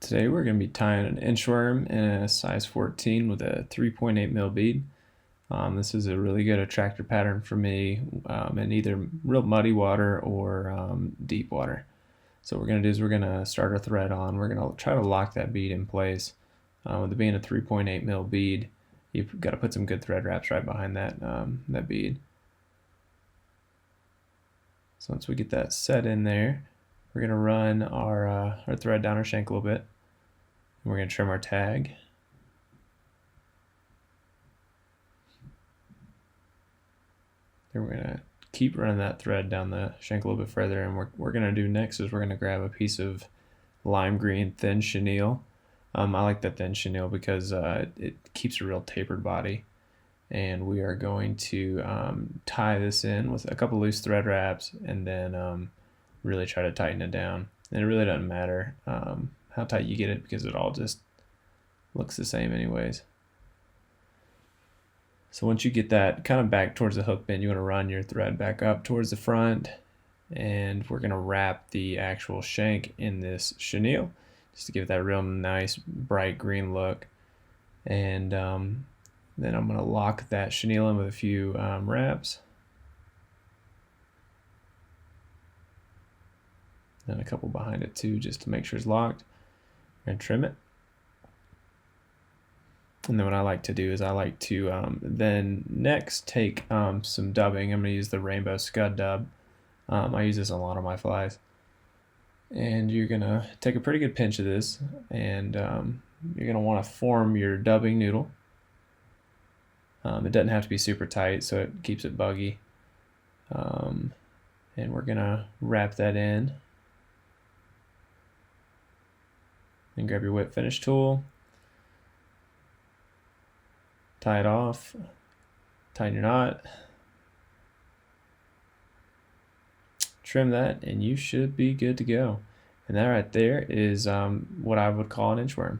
Today we're going to be tying an inchworm in a size 14 with a 3.8 mil bead. This is a really good attractor pattern for me in either real muddy water or deep water. So what we're going to do is we're going to start our thread on. We're going to try to lock that bead in place. With it being a 3.8 mil bead, you've got to put some good thread wraps right behind that bead. So once we get that set in there, we're going to run our thread down our shank a little bit. We're going to trim our tag. Then we're going to keep running that thread down the shank a little bit further, and what we're going to do next is we're going to grab a piece of lime green thin chenille. I like that thin chenille because it keeps a real tapered body. And we are going to tie this in with a couple loose thread wraps and then really try to tighten it down. And it really doesn't matter how tight you get it because it all just looks the same anyways. So once you get that kind of back towards the hook bend, you want to run your thread back up towards the front, and we're going to wrap the actual shank in this chenille just to give it that real nice bright green look. And then I'm going to lock that chenille in with a few wraps. And a couple behind it too, just to make sure it's locked. And trim it. And then what I like to do is I like to then next take some dubbing. I'm going to use the rainbow scud dub. I use this on a lot of my flies. And you're going to take a pretty good pinch of this, and you're going to want to form your dubbing noodle. It doesn't have to be super tight, so it keeps it buggy. And we're going to wrap that in. Then grab your whip finish tool. Tie it off. Tighten your knot. Trim that, and you should be good to go. And that right there is what I would call an inchworm.